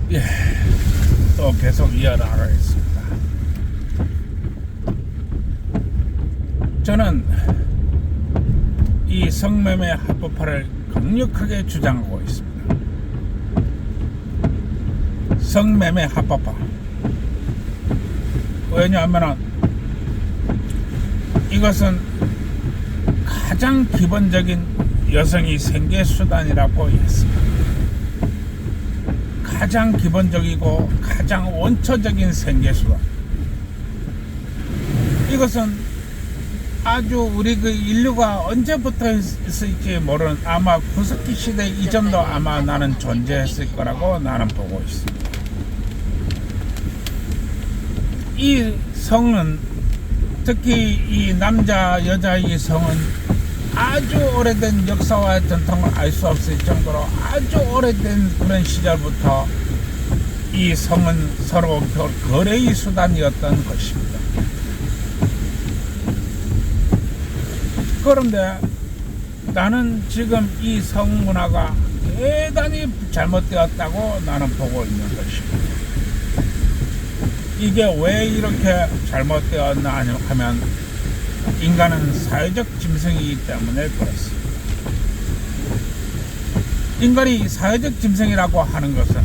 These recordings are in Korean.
예, 또 계속 이어나가겠습니다. 저는 이 성매매 합법화를 강력하게 주장하고 있습니다. 성매매 합법화. 왜냐하면 이것은 가장 기본적인 여성이 생계수단이라고 했습니다. 가장 기본적이고 가장 원초적인 생계수단. 이것은 아주 우리 그 인류가 언제부터 있을지 모르는 아마 구석기 시대 이전도 아마 나는 존재했을 거라고 나는 보고 있습니다. 이 성은 특히 이 남자 여자의 성은 아주 오래된 역사와 전통을 알 수 없을 정도로 아주 오래된 그런 시절부터 이 성은 서로 거래의 수단이었던 것입니다. 그런데 나는 지금 이 성문화가 대단히 잘못되었다고 나는 보고 있는 것입니다. 이게 왜 이렇게 잘못되었나 하면 인간은 사회적 짐승이기 때문에 그렇습니다. 인간이 사회적 짐승이라고 하는 것은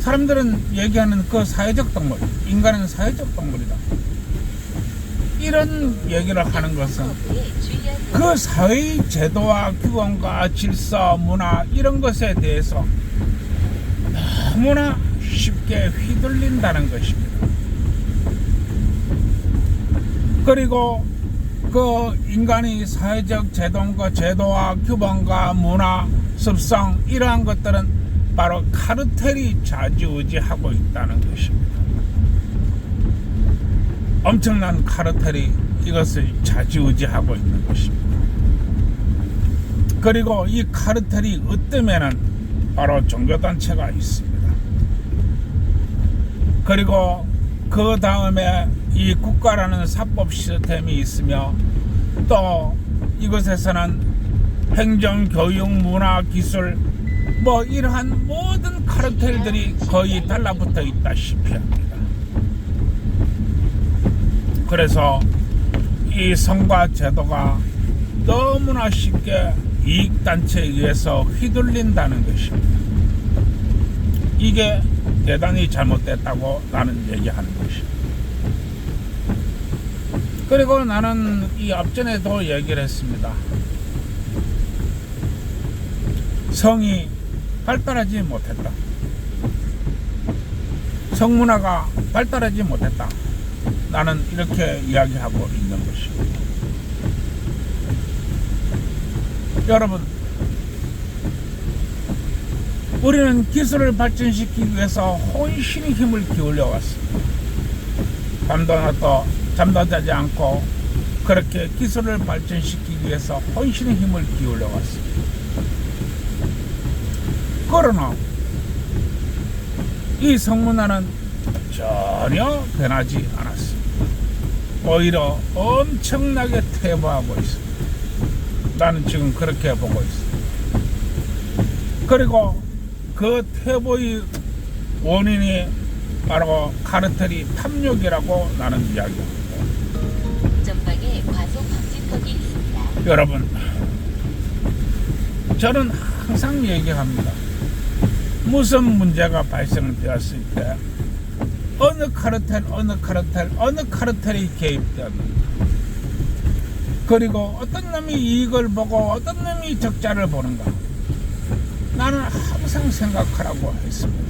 사람들은 얘기하는 그 사회적 동물, 인간은 사회적 동물이다. 이런 얘기를 하는 것은 그 사회의 제도와 규범과 질서, 문화 이런 것에 대해서 너무나 쉽게 휘둘린다는 것입니다. 그리고 그 인간이 사회적 제도와 규범과 문화, 습성 이러한 것들은 바로 카르텔이 좌지우지하고 있다는 것입니다. 엄청난 카르텔이 이것을 좌지우지하고 있는 것입니다. 그리고 이 카르텔이 으뜸에는 바로 종교단체가 있습니다. 그리고 그 다음에 이 국가라는 사법 시스템이 있으며 또 이것에서는 행정, 교육, 문화, 기술 뭐 이러한 모든 카르텔들이 거의 달라붙어 있다시피 합니다. 그래서 이 성과 제도가 너무나 쉽게 이익단체에 의해서 휘둘린다는 것입니다. 이게 대단히 잘못됐다고 나는 얘기하는 것입니다. 그리고 나는 이 앞전에도 얘기를 했습니다. 성이 발달하지 못했다. 성문화가 발달하지 못했다. 나는 이렇게 이야기하고 있는 것입니다. 여러분, 우리는 기술을 발전시키기 위해서 혼신의 힘을 기울여 왔습니다. 밤도 낮도 잠도 자지 않고 그렇게 기술을 발전시키기 위해서 혼신의 힘을 기울여 왔습니다. 그러나 이 성문화는 전혀 변하지 않았습니다. 오히려 엄청나게 퇴보하고 있습니다. 나는 지금 그렇게 보고 있습니다. 그리고 그 퇴보의 원인이 바로 카르텔이 탐욕이라고 나는 이야기합니다. 전방에 과속 방지턱이 있습니다. 여러분, 저는 항상 얘기합니다. 무슨 문제가 발생되었을 때 어느 카르텔이 개입되었는가, 그리고 어떤 놈이 이익을 보고 어떤 놈이 적자를 보는가, 나는 항상 생각하라고 했습니다.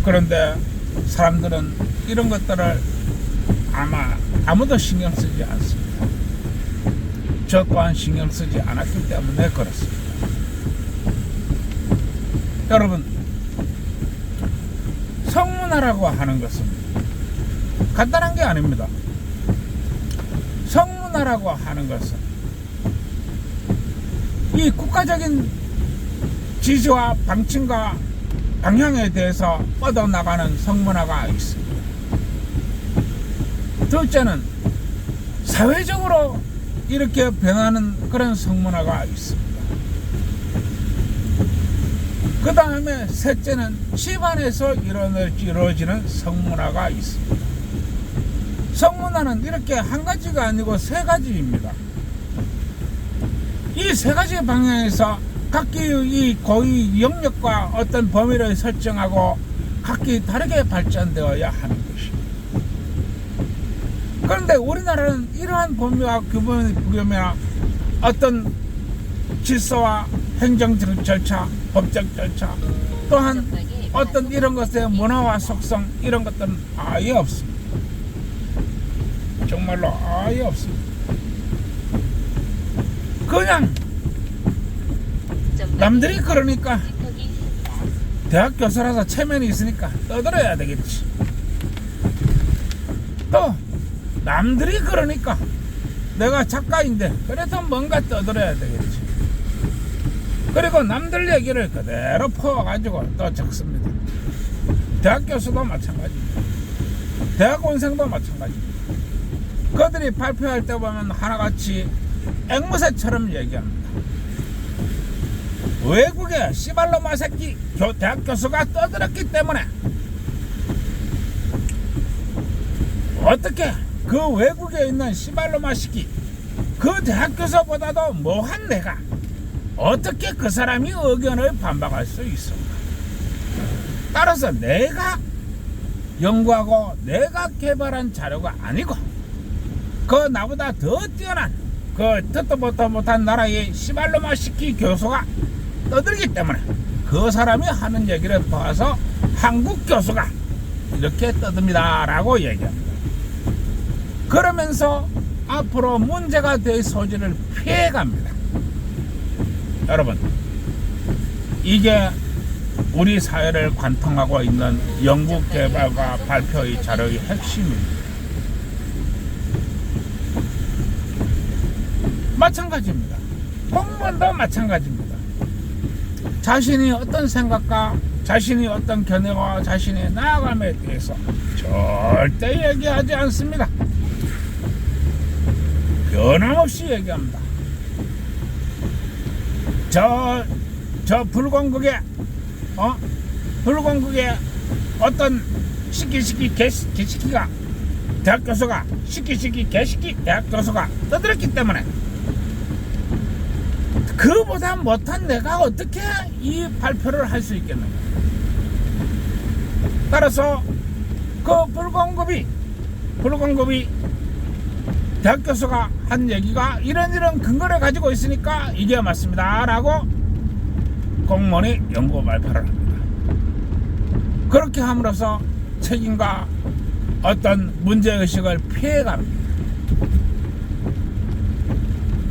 그런데 사람들은 이런 것들을 아마 아무도 신경 쓰지 않습니다. 저 또한 신경 쓰지 않았기 때문에 그렇습니다. 여러분, 성문화라고 하는 것은 간단한 게 아닙니다. 성문화라고 하는 것은 이 국가적인 지시와 방침과 방향에 대해서 뻗어나가는 성문화가 있습니다. 둘째는 사회적으로 이렇게 변하는 그런 성문화가 있습니다. 그 다음에 셋째는 집안에서 이루어지는 성문화가 있습니다. 성문화는 이렇게 한 가지가 아니고 세 가지입니다. 이 세 가지 방향에서 각기 이 고유 영역과 어떤 범위를 설정하고 각기 다르게 발전되어야 하는 것입니다. 그런데 우리나라는 이러한 범위와 규범이나 어떤 질서와 행정 절차, 법적 절차, 또한 어떤 이런 것의 문화와 속성 이런 것들은 아예 없습니다. 정말로 아예 없습니다. 그냥 남들이 그러니까 대학 교수라서 체면이 있으니까 떠들어야 되겠지. 또 남들이 그러니까 내가 작가인데 그래도 뭔가 떠들어야 되겠지. 그리고 남들 얘기를 그대로 퍼와가지고 또 적습니다. 대학 교수도 마찬가지입니다. 대학원생도 마찬가지입니다. 그들이 발표할 때 보면 하나같이 앵무새처럼 얘기합니다. 외국에 씨발로마 새끼 대학 교수가 떠들었기 때문에 어떻게 그 외국에 있는 씨발로마 새끼 그 대학 교수보다도 뭐한 내가 어떻게 그 사람이 의견을 반박할 수 있을까? 따라서 내가 연구하고 내가 개발한 자료가 아니고 그 나보다 더 뛰어난 그 듣도 보도 못한 나라의 씨발로마 새끼 교수가 떠들기 때문에 그 사람이 하는 얘기를 봐서 한국 교수가 이렇게 떠듭니다 라고 얘기합니다. 그러면서 앞으로 문제가 될 소지를 피해갑니다. 여러분, 이게 우리 사회를 관통하고 있는 연구 개발과 발표의 자료의 핵심입니다. 마찬가지입니다. 공무원도 마찬가지입니다. 자신이 어떤 생각과 자신이 어떤 견해와 자신의 나아감에 대해서 절대 얘기하지 않습니다. 변함없이 얘기합니다. 저 불공국에 불공국에 어떤 시끼 개시끼가 대학 교수가 시끼 개시끼 대학 교수가 떠들었기 때문에 그보다 못한 내가 어떻게 이 발표를 할 수 있겠는가. 따라서 그 불공급이 대학 교수가 한 얘기가 이런 근거를 가지고 있으니까 이게 맞습니다 라고 공무원이 연구 발표를 합니다. 그렇게 함으로써 책임과 어떤 문제의식을 피해갑니다.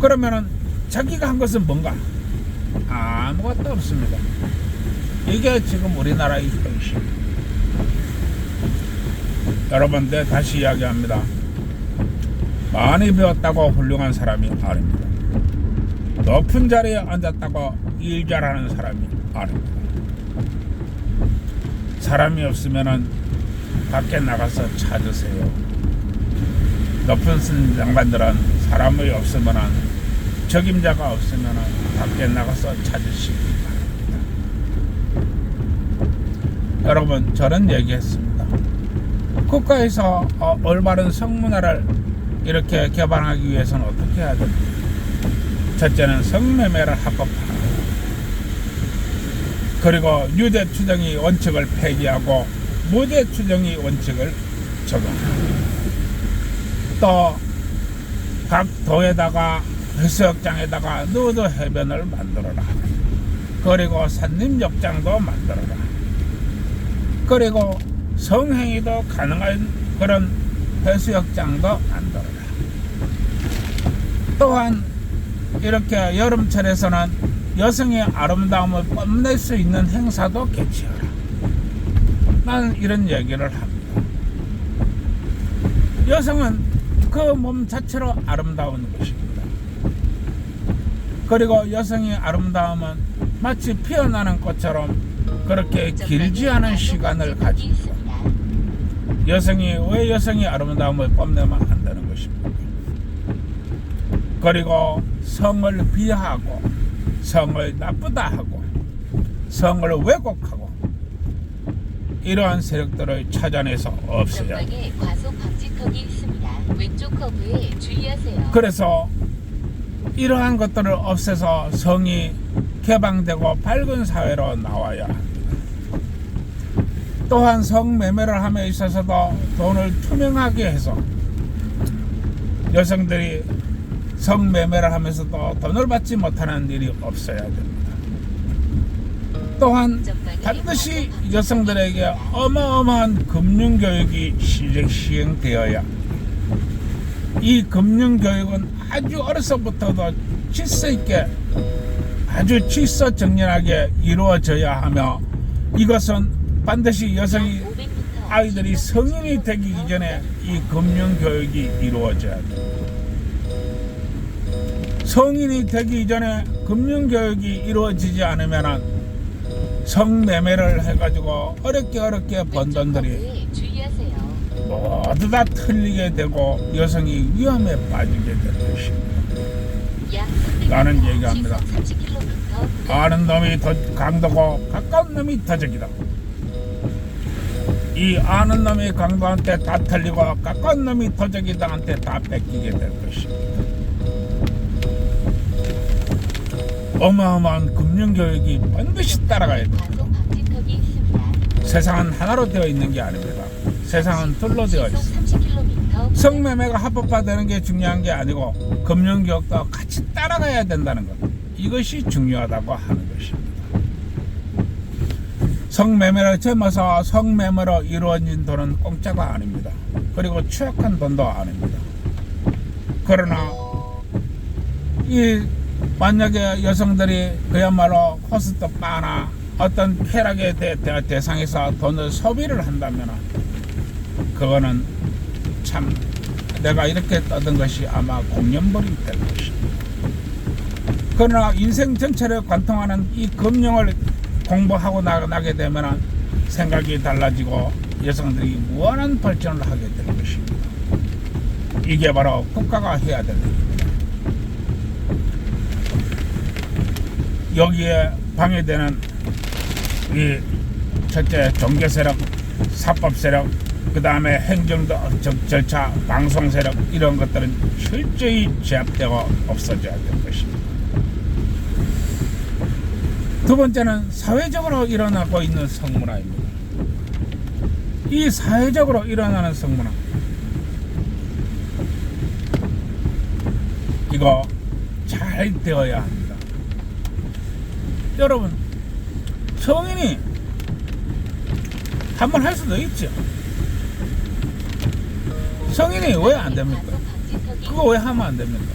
그러면은 자기가 한 것은 뭔가? 아무것도 없습니다. 이게 지금 우리나라의 현실. 여러분들 다시 이야기합니다. 많이 배웠다고 훌륭한 사람이 아닙니다. 높은 자리에 앉았다고 일 잘하는 사람이 아닙니다. 사람이 없으면은 밖에 나가서 찾으세요. 높은 장관들은 사람이 없으면은 적임자가 없으면은 밖에 나가서 찾으시기 바랍니다. 여러분, 저는 얘기했습니다. 국가에서 올바른 성문화를 이렇게 개발하기 위해서는 어떻게 해야 됩니까? 첫째는 성매매를 합법화하고, 그리고 유죄추정의 원칙을 폐기하고 무죄추정의 원칙을 적용하고, 또 각 도에다가 해수욕장에다가 누드 해변을 만들어라. 그리고 산림욕장도 만들어라. 그리고 성행위도 가능한 그런 해수욕장도 만들어라. 또한 이렇게 여름철에서는 여성의 아름다움을 뽐낼 수 있는 행사도 개최하라. 나는 이런 얘기를 합니다. 여성은 그 몸 자체로 아름다운 것입니다. 그리고 여성의 아름다움은 마치 피어나는 꽃처럼 그렇게 길지 않은 시간을 가지고 여성이 왜 여성의 아름다움을 뽐내면 안 되는 것입니까? 그리고 성을 비하하고 성을 나쁘다 하고 성을 왜곡하고 이러한 세력들을 찾아내서 없애야 돼. 전방에 과속 방지턱이 있습니다. 왼쪽 커브에 주의하세요. 그래서 이러한 것들을 없애서 성이 개방되고 밝은 사회로 나와야 합니다. 또한 성매매를 함에 있어서도 돈을 투명하게 해서 여성들이 성매매를 하면서도 돈을 받지 못하는 일이 없어야 됩니다. 또한 반드시 여성들에게 어마어마한 금융교육이 시행되어야 합니다. 이 금융교육은 아주 어려서부터도 질서 있게 아주 질서 정연하게 이루어져야 하며 이것은 반드시 여성이 아이들이 성인이 되기 이전에 이 금융교육이 이루어져야 됩니다. 성인이 되기 이전에 금융교육이 이루어지지 않으면 성매매를 해가지고 어렵게 번 돈들이 모두 다 틀리게 되고 여성이 위험에 빠지게 될 것입니다. 나는 얘기합니다. 아는 놈이 더 강도고 가까운 놈이 더 적이다. 이 아는 놈이 강도한테 다 틀리고 가까운 놈이 더 적이다한테 다 뺏기게 될 것입니다. 어마어마한 금융교육이 반드시 따라가야 됩니다. 세상은 하나로 되어 있는 게 아닙니다. 세상은 둘로 되어 있습니다. 성매매가 합법화되는 게 중요한 게 아니고 금융교육도 같이 따라가야 된다는 것, 이것이 중요하다고 하는 것입니다. 성매매를 점어서 성매매로 이루어진 돈은 공짜가 아닙니다. 그리고 추악한 돈도 아닙니다. 그러나 만약에 여성들이 그야말로 호스트 바나 어떤 쾌락의 대상에서 돈을 소비를 한다면 그거는 참 내가 이렇게 떠든 것이 아마 공연벌이 될 것입니다. 그러나 인생 전체를 관통하는 이 금융을 공부하고 나가게 되면 생각이 달라지고 여성들이 무한한 발전을 하게 될 것입니다. 이게 바로 국가가 해야 될 일입니다. 여기에 방해되는 이 첫째 종교 세력, 사법 세력, 그 다음에 행정 절차, 방송 세력 이런 것들은 철저히 제압되고 없어져야 될 것입니다. 두 번째는 사회적으로 일어나고 있는 성문화입니다. 이 사회적으로 일어나는 성문화, 이거 잘 되어야 합니다. 여러분, 성인이 한번 할 수도 있죠. 성인이 왜 안 됩니까? 그거 왜 하면 안 됩니까?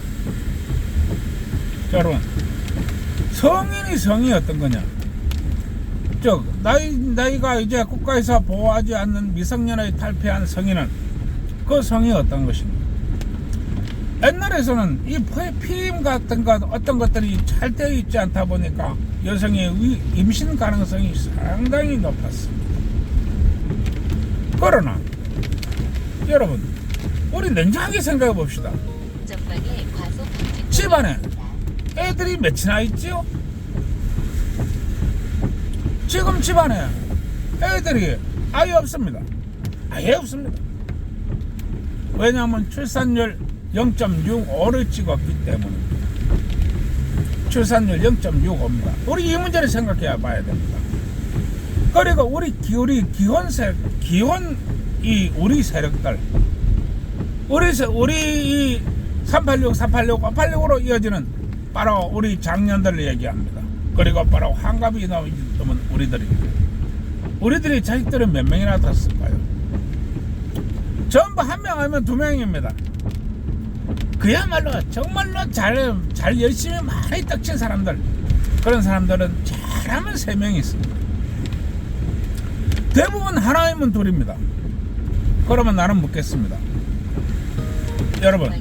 여러분, 성이 어떤 거냐? 나이가 이제 국가에서 보호하지 않는 미성년의 탈피한 성인은 그 성이 어떤 것입니까? 옛날에서는 이 피임 같은 것 어떤 것들이 잘 되어 있지 않다 보니까 여성의 임신 가능성이 상당히 높았습니다. 그러나 여러분, 우리 냉정하게 생각해 봅시다. 집안에 애들이 몇이나 있지요? 지금 집안에 애들이 아예 없습니다. 아예 없습니다. 왜냐하면 출산율 0.65를 찍었기 때문입니다. 출산율 0.65입니다. 우리 이 문제를 생각해 봐야 됩니다. 그리고 우리 우리 세력들, 우리 386, 586으로 이어지는 바로 우리 장년들을 얘기합니다. 그리고 바로 환갑이 넘은 우리들입니다. 우리들이 자식들은 몇 명이나 뒀을까요? 전부 한 명 아니면 두 명입니다. 그야말로 정말로 잘 열심히 많이 떡친 사람들, 그런 사람들은 잘하면 3명이 있습니다. 대부분 하나이면 둘입니다. 그러면 나는 묻겠습니다. 여러분,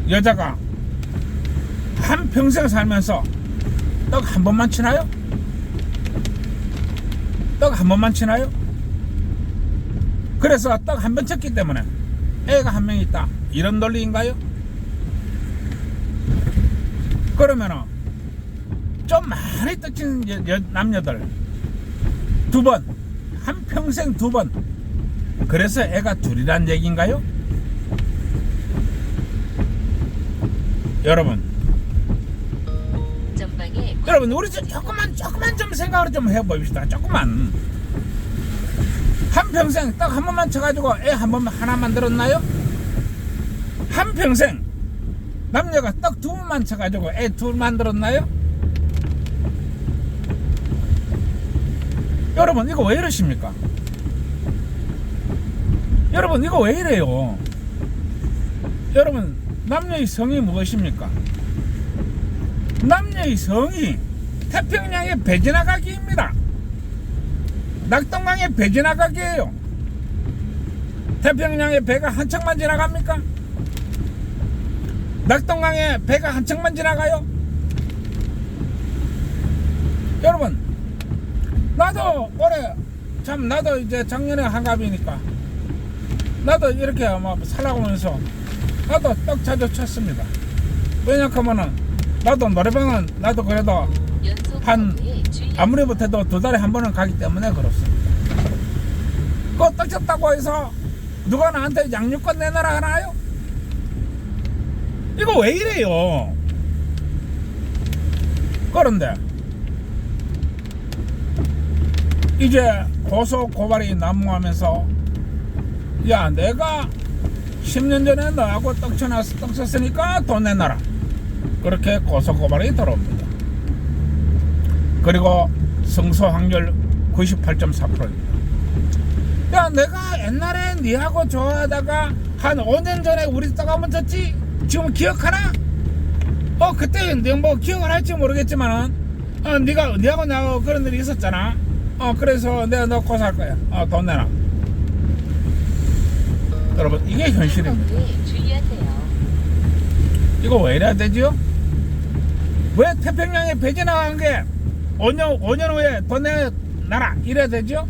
여자가 한 평생 살면서 떡 한 번만 치나요? 떡 한 번만 치나요? 그래서 떡 한 번 쳤기 때문에 애가 한 명 있다, 이런 논리인가요? 그러면은 좀 많이 떡친 남녀들 2번, 한평생 2번. 그래서 애가 둘이란 얘기인가요? 여러분, 전방에 여러분 우리 조금만 좀 생각을 좀 해봅시다. 조금만. 한평생 딱 한 번만 쳐가지고 애 한 번만 하나 만들었나요? 한평생 남녀가 딱 2번만 쳐가지고 애 2 만들었나요? 여러분 이거 왜 이러십니까? 여러분 이거 왜 이래요? 여러분 남녀의 성이 무엇입니까? 남녀의 성이 태평양의 배 지나가기입니다. 낙동강의 배 지나가기예요. 태평양의 배가 한 척만 지나갑니까? 낙동강의 배가 한 척만 지나가요? 여러분 나도 올해 참 나도 이제 작년에 한갑이니까 나도 이렇게 막 살아가면서 나도 떡 자주 쳤습니다. 왜냐하면은 나도 노래방은 나도 그래도 연속 한 커브에 주의하세요. 아무리 못해도 2달에 한 번은 가기 때문에 그렇습니다. 그거 떡 쳤다고 해서 누가 나한테 양육권 내놔라 하나요? 이거 왜 이래요? 그런데 이제 고소 고발이 난무하면서 야 내가 10년 전에 너하고 떡 쳤으니까 돈 내놔라. 그렇게 고소 고발이 들어옵니다. 그리고 승소 확률 98.4%입니다. 야 내가 옛날에 니하고 좋아하다가 한 5년 전에 우리 떡 한번 쳤지? 지금 기억하나? 그때 뭐 기억을 할지 모르겠지만은 니하고 나하고 그런 일이 있었잖아. 그래서 내가 너 고소할 거야. 돈 내놔. 여러분 이게 연속 현실입니다. 커브에 주의하세요. 이거 왜 이래야 되지요? 왜 태평양에 배 지나간 게 5년 후에 돈 내놔라 이래야 되죠?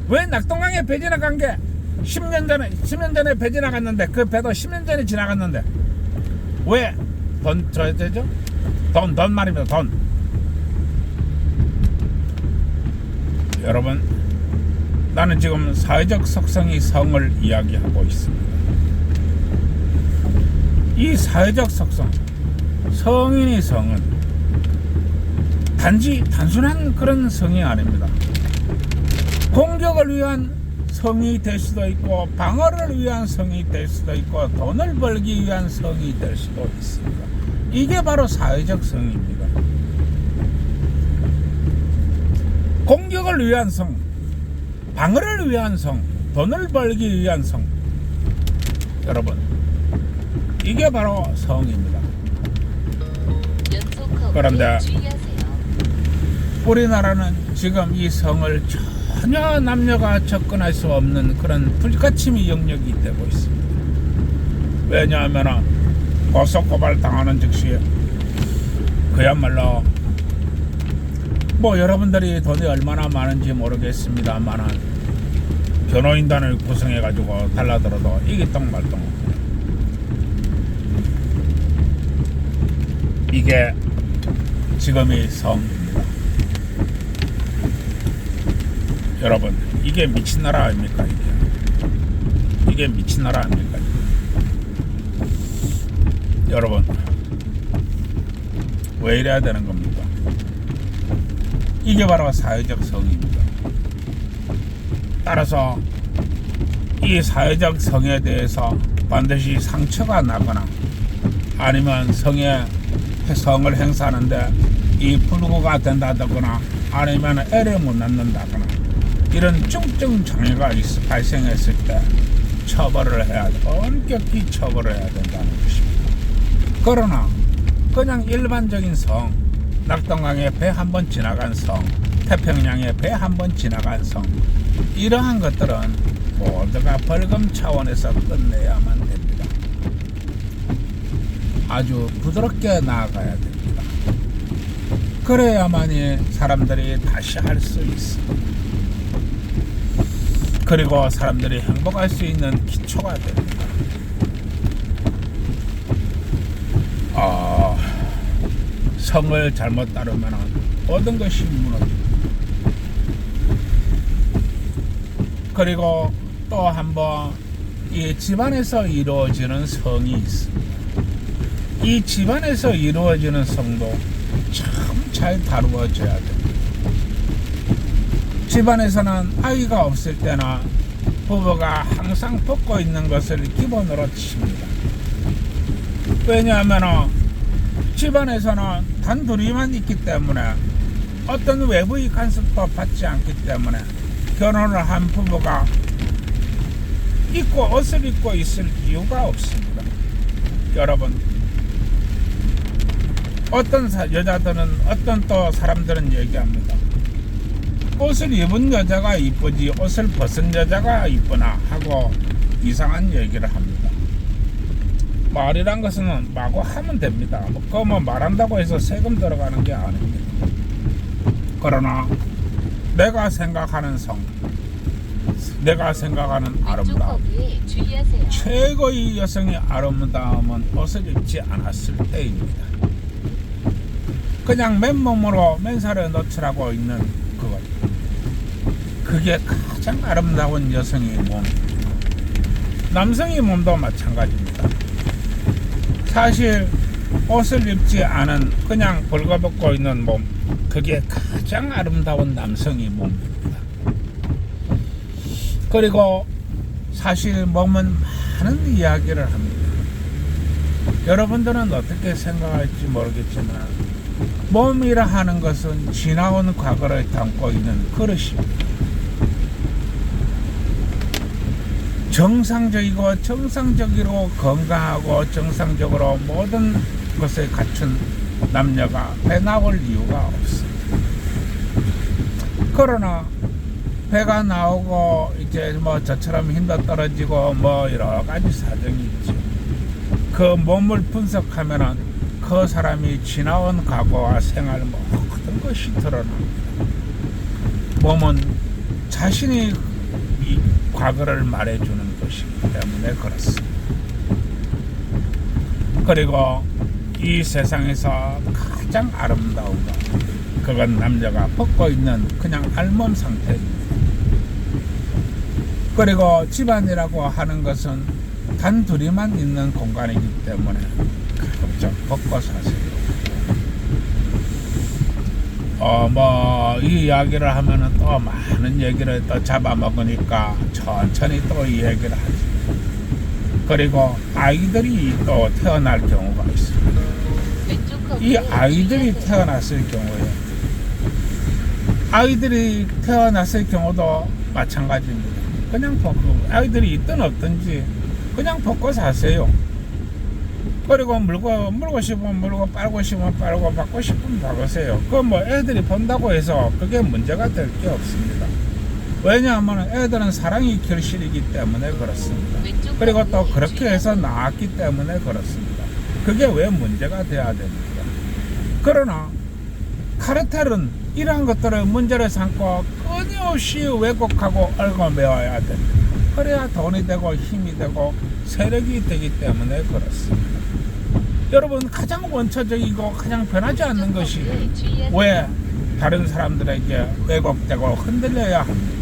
왜 낙동강에 배 지나간 게 10년 전에 배 지나갔는데 그 배도 10년 전에 지나갔는데 왜 돈 줘야 되죠? 돈 말입니다. 돈. 여러분 나는 지금 사회적 속성의 성을 이야기하고 있습니다. 이 사회적 속성 성인의 성은 단순한 그런 성이 아닙니다. 공격을 위한 성이 될 수도 있고 방어를 위한 성이 될 수도 있고 돈을 벌기 위한 성이 될 수도 있습니다. 이게 바로 사회적 성입니다. 공격을 위한 성, 방어를 위한 성, 돈을 벌기 위한 성. 여러분 이게 바로 성입니다. 연속 커브에 그런데 주의하세요. 우리나라는 지금 이 성을 전혀 남녀가 접근할 수 없는 그런 불가침의 영역이 되고 있습니다. 왜냐하면 고소고발 당하는 즉시 그야말로 뭐 여러분들이 돈이 얼마나 많은지 모르겠습니다만 변호인단을 구성해가지고 달라들어도 이기똥말똥. 이게 지금의 성입니다. 여러분 이게 미친 나라 아닙니까? 이게 미친 나라 아닙니까? 여러분 왜 이래야 되는 겁니까? 이게 바로 사회적 성입니다. 따라서 이 사회적 성에 대해서 반드시 상처가 나거나 아니면 성을 행사하는데 이 불구가 된다거나 아니면 애를 못 낳는다거나 이런 중증 장애가 발생했을 때 처벌을 해야 엄격히 처벌을 해야 된다는 것입니다. 그러나 그냥 일반적인 성, 낙동강에 배 한 번 지나간 성, 태평양에 배 한 번 지나간 성, 이러한 것들은 모두가 벌금 차원에서 끝내야만 됩니다. 아주 부드럽게 나아가야 됩니다. 그래야만이 사람들이 다시 할 수 있습니다. 그리고 사람들이 행복할 수 있는 기초가 됩니다. 성을 잘못 따르면 모든 것이 무너집니다. 그리고 또 한번 이 집안에서 이루어지는 성이 있습니다. 이 집안에서 이루어지는 성도 참 잘 다루어져야 됩니다. 집안에서는 아이가 없을 때나 부부가 항상 벗고 있는 것을 기본으로 칩니다. 왜냐하면 집안에서는 단둘이만 있기 때문에 어떤 외부의 간섭도 받지 않기 때문에 결혼을 한 부부가 옷을 입고 있을 이유가 없습니다. 여러분, 어떤 여자들은 어떤 또 사람들은 얘기합니다. 옷을 입은 여자가 이쁘지 옷을 벗은 여자가 이쁘나 하고 이상한 얘기를 합니다. 말이란 것은 마구 하면 됩니다. 그거 뭐 말한다고 해서 세금 들어가는 게 아닙니다. 그러나 내가 생각하는 성, 내가 생각하는 아름다움, 최고의 여성의 아름다움은 옷을 입지 않았을 때입니다. 그냥 맨몸으로 맨살에 노출하고 있는 그것, 그게 가장 아름다운 여성의 몸입니다. 남성의 몸도 마찬가지입니다. 사실 옷을 입지 않은 그냥 벌거벗고 있는 몸, 그게 가장 아름다운 남성의 몸입니다. 그리고 사실 몸은 많은 이야기를 합니다. 여러분들은 어떻게 생각할지 모르겠지만 몸이라 하는 것은 지나온 과거를 담고 있는 그릇입니다. 정상적으로 건강하고 정상적으로 모든 것을 갖춘 남녀가 배 나올 이유가 없습니다. 그러나 배가 나오고 이제 뭐 저처럼 힘도 떨어지고 뭐 여러 가지 사정이 있죠. 그 몸을 분석하면은 그 사람이 지나온 과거와 생활 모든 것이 드러납니다. 몸은 자신이 이 과거를 말해주는 것이기 때문에 그렇습니다. 그리고 이 세상에서 가장 아름다운 것, 그건 남자가 벗고 있는 그냥 알몸 상태입니다. 그리고 집안이라고 하는 것은 단 둘이만 있는 공간이기 때문에 가급적 벗고 사세요. 이 이야기를 하면은 또 많은 얘기를 또 잡아먹으니까 천천히 또 이 얘기를 하지. 그리고 아이들이 또 태어날 경우가 있습니다. 이 아이들이 태어났을 경우에 아이들이 태어났을 경우도 마찬가지입니다. 그냥 벗고 아이들이 있든 없든지 그냥 벗고 사세요. 그리고 물고 싶으면 물고 빨고 싶으면 빨고 받고 싶으면 받으세요. 그 뭐 애들이 본다고 해서 그게 문제가 될 게 없습니다. 왜냐하면 애들은 사랑이 결실이기 때문에 그렇습니다. 그리고 또 그렇게 해서 나왔기 때문에 그렇습니다. 그게 왜 문제가 돼야 됩니까? 그러나 카르텔은 이러한 것들을 문제를 삼고 끊임없이 왜곡하고 얽어매어야 됩니다. 그래야 돈이 되고 힘이 되고 세력이 되기 때문에 그렇습니다. 여러분, 가장 원초적이고 가장 변하지 않는 것이 왜 다른 사람들에게 왜곡되고 흔들려야 합니까?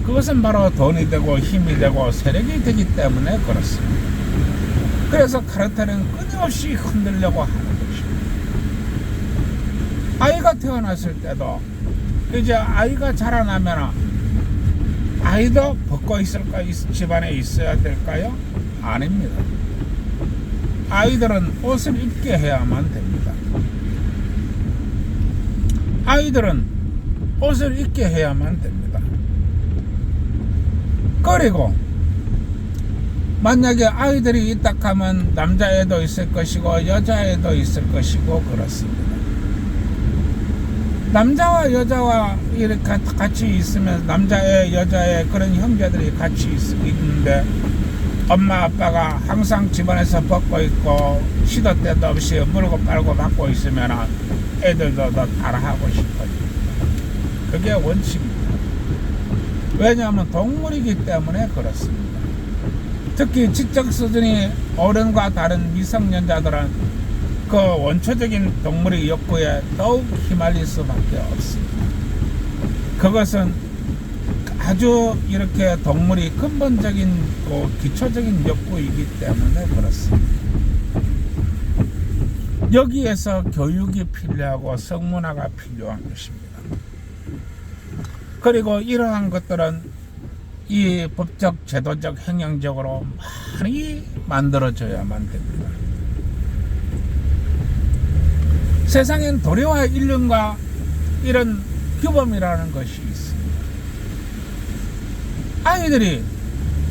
그것은 바로 돈이 되고 힘이 되고 세력이 되기 때문에 그렇습니다. 그래서 카르텔은 끊임없이 흔들려고 하는 것입니다. 아이가 태어났을 때도 이제 아이가 자라나면 아이도 벗고 있을까? 집안에 있어야 될까요? 아닙니다. 아이들은 옷을 입게 해야만 됩니다. 아이들은 옷을 입게 해야만 됩니다. 그리고 만약에 아이들이 있다 하면 남자애도 있을 것이고 여자애도 있을 것이고 그렇습니다. 남자와 여자와 이렇게 같이 있으면 남자애 여자애 그런 형제들이 같이 있는데 엄마 아빠가 항상 집안에서 벗고 있고 시도 때도 없이 물고 빨고 받고 있으면 애들도 더 따라하고 싶어요. 그게 원칙입니다. 왜냐하면 동물이기 때문에 그렇습니다. 특히 지적 수준이 어른과 다른 미성년자들은 그 원초적인 동물의 욕구에 더욱 휘말릴 수밖에 없습니다. 그것은 아주 이렇게 동물이 근본적인 기초적인 욕구이기 때문에 그렇습니다. 여기에서 교육이 필요하고 성문화가 필요한 것입니다. 그리고 이러한 것들은 이 법적, 제도적, 행정적으로 많이 만들어져야만 됩니다. 세상엔 도리와 일륜과 이런 규범이라는 것이 있습니다. 아이들이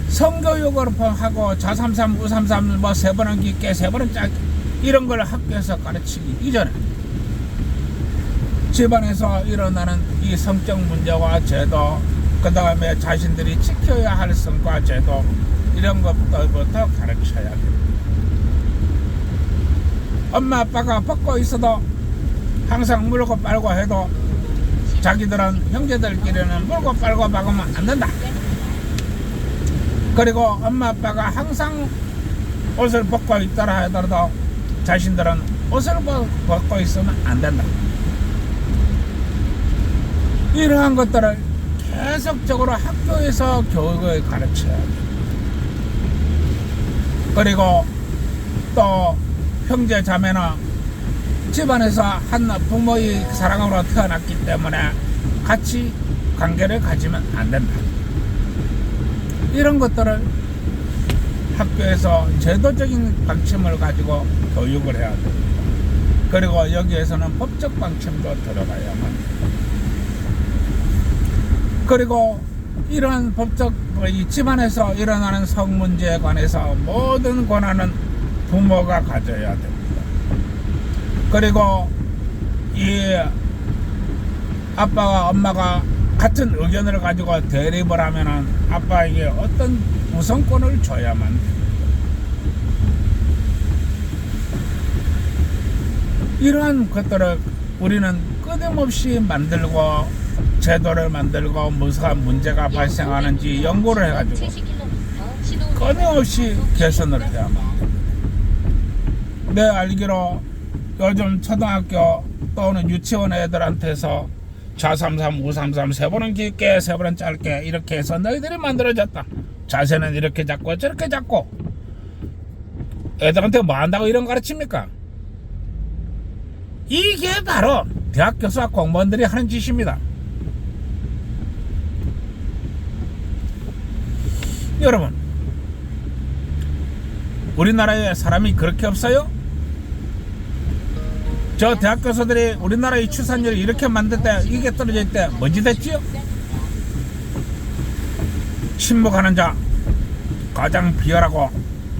성교육을 하고 자33, 우33, 뭐 3번은 깊게 3번은 짧게 이런 걸 학교에서 가르치기 이전에 집안에서 일어나는 이 성적 문제와 제도, 그 다음에 자신들이 지켜야 할 성과 제도 이런 것부터 가르쳐야 됩니다. 엄마 아빠가 벗고 있어도 항상 물고 빨고 해도 자기들은 형제들끼리는 물고 빨고 박으면 안 된다. 그리고 엄마 아빠가 항상 옷을 벗고 있더라 하더라도 자신들은 옷을 벗고 있으면 안 된다. 이러한 것들을 계속적으로 학교에서 교육을 가르쳐야 됩니다. 그리고 또 형제 자매나 집안에서 한 부모의 사랑으로 태어났기 때문에 같이 관계를 가지면 안 된다. 이런 것들을 학교에서 제도적인 방침을 가지고 교육을 해야 됩니다. 그리고 여기에서는 법적 방침도 들어가야만 합니다. 그리고 이러한 법적, 이 집안에서 일어나는 성문제에 관해서 모든 권한은 부모가 가져야 됩니다. 그리고 이 아빠와 엄마가 같은 의견을 가지고 대립을 하면은 아빠에게 어떤 우선권을 줘야만 됩니다. 이러한 것들을 우리는 끊임없이 만들고 제도를 만들고 무슨 문제가 발생하는지 연구를 해가지고 끊임없이 개선을 해야만 됩니다. 내 알기로 요즘 초등학교 또는 유치원 애들한테서 자33, 우33 3번은 깊게 3번은 짧게 이렇게 해서 너희들이 만들어졌다. 자세는 이렇게 잡고 저렇게 잡고 애들한테 뭐 한다고 이런 거 가르칩니까? 이게 바로 대학 교수와 공무원들이 하는 짓입니다. 여러분, 우리나라에 사람이 그렇게 없어요? 저 대학 교수들이 우리나라의 출산율이 이렇게 만들 때 이게 떨어질 때 뭐지 됐지요? 침묵하는 자, 가장 비열하고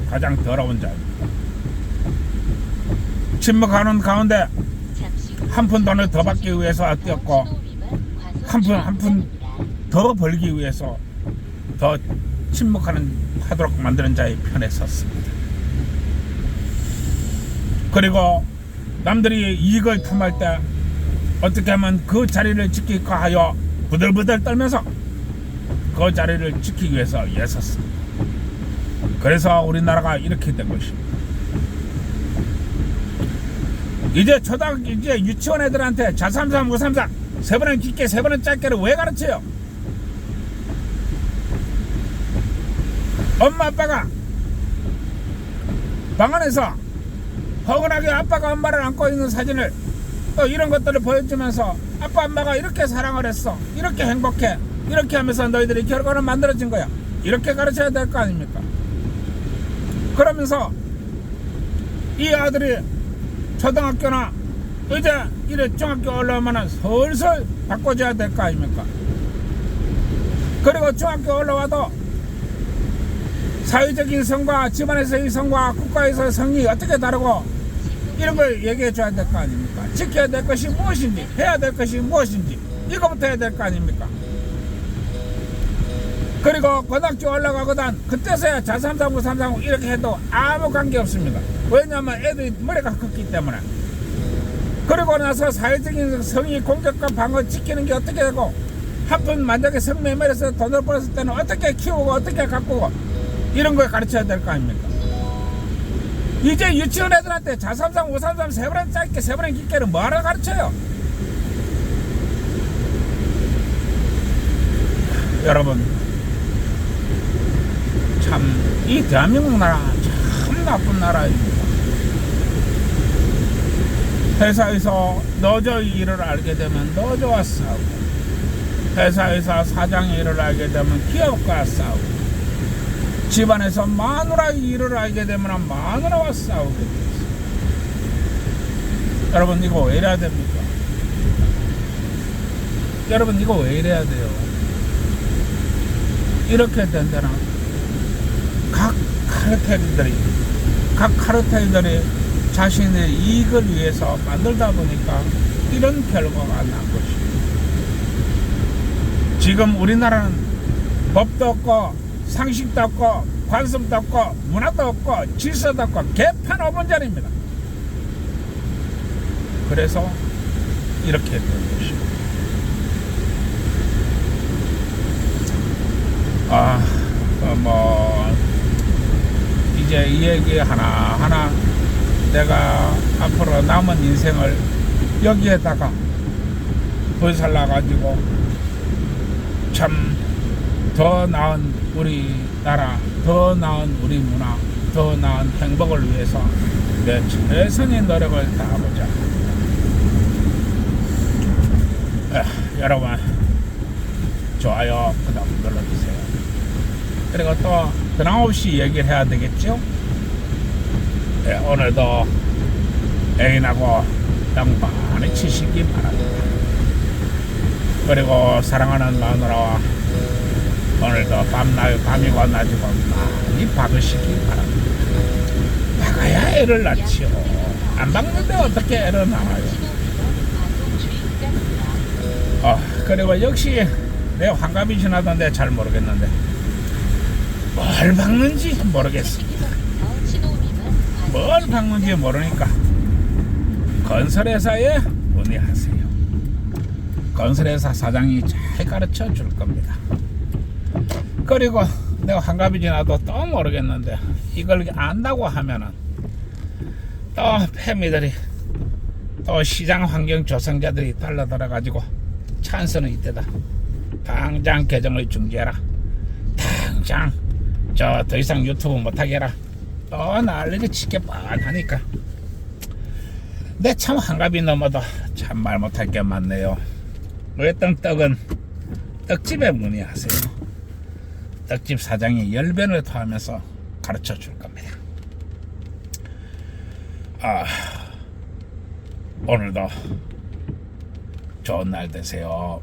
가장 더러운 자입니다. 침묵하는 가운데 한 푼 돈을 더 받기 위해서 뛰었고 한 푼 더 벌기 위해서 더 침묵하도록 만드는 자의 편에 섰습니다. 그리고 남들이 이익을 탐할 때 어떻게 하면 그 자리를 지킬까 하여 부들부들 떨면서 그 자리를 지키기 위해서 애썼습니다. 그래서 우리나라가 이렇게 된 것입니다. 이제 이제 유치원 애들한테 자33, 우33 3번은 깊게 3번은 짧게를 왜 가르쳐요? 엄마 아빠가 방 안에서 허근하게 아빠가 엄마를 안고 있는 사진을 또 이런 것들을 보여주면서 아빠 엄마가 이렇게 사랑을 했어, 이렇게 행복해, 이렇게 하면서 너희들이 결과는 만들어진 거야, 이렇게 가르쳐야 될 거 아닙니까? 그러면서 이 아들이 초등학교나 이제 이래 중학교 올라오면 슬슬 바꿔줘야 될 거 아닙니까? 그리고 중학교 올라와도 사회적인 성과, 집안에서의 성과, 국가에서의 성이 어떻게 다르고 이런 걸 얘기해 줘야 될 거 아닙니까? 지켜야 될 것이 무엇인지, 해야 될 것이 무엇인지 이거부터 해야 될 거 아닙니까? 그리고 고등학교 올라가거든 그때서야 자33, 우33 이렇게 해도 아무 관계 없습니다. 왜냐하면 애들이 머리가 컸기 때문에. 그리고 나서 사회적인 성의 공격과 방어 지키는 게 어떻게 되고 한 푼 만약에 성매매에서 돈을 벌었을 때는 어떻게 키우고 어떻게 가꾸고 이런 걸 가르쳐야 될 거 아닙니까? 이제 유치원 애들한테 자삼삼, 오삼삼 세 번은 짧게 세 번은 깊게는 뭐하러 가르쳐요? 여러분, 참 이 대한민국 나라 참 나쁜 나라입니다. 회사에서 너저 일을 알게 되면 너저와 싸우고, 회사에서 사장의 일을 알게 되면 기업과 싸우고, 집안에서 마누라 일을 알게 되면 마누라와 싸우게 되어 있어요. 여러분, 이거 왜 이래야 됩니까? 여러분, 이거 왜 이래야 돼요? 이렇게 된 데는 각 카르텔들이 자신의 이익을 위해서 만들다 보니까 이런 결과가 난 것입니다. 지금 우리나라는 법도 없고 상식도 없고 관습도 없고 문화도 없고 질서도 없고 개판 5분짜리입니다. 그래서 이렇게 된 것입니다. 이제 이 얘기 하나하나 내가 앞으로 남은 인생을 여기에다가 불살라가지고 참 더 나은 우리나라, 더 나은 우리 문화, 더 나은 행복을 위해서 내 최선의 노력을 다하고자 여러분 좋아요, 구독 눌러주세요. 그리고 또 변함없이 얘기를 해야 되겠죠? 네, 오늘도 애인하고 양 많이 치시기 바랍니다. 그리고 사랑하는 마누라와 오늘도 밤이고 낮이고 많이 박으시기 바랍니다. 박아야 애를 낳지요. 안 박는데 어떻게 애를 낳아요? 그리고 역시 내 환갑이 지나던데 잘 모르겠는데 뭘 박는지 모르겠어. 뭘 박는지 모르니까 건설회사에 문의하세요. 건설회사 사장이 잘 가르쳐 줄 겁니다. 그리고 내가 환갑이 지나도 또 모르겠는데 이걸 안다고 하면은 또 패미들이 또 시장 환경 조성자들이 달라들어 가지고 찬스는 이때다. 당장 계정을 중지해라. 당장 저 더 이상 유튜브 못하게 해라. 또 난리를 치게 뻔하니까 내 참 환갑이 넘어도 참 말 못할 게 많네요. 어떤 떡은 떡집에 문의하세요. 떡집 사장이 열변을 토하면서 가르쳐 줄 겁니다. 오늘도 좋은 날 되세요.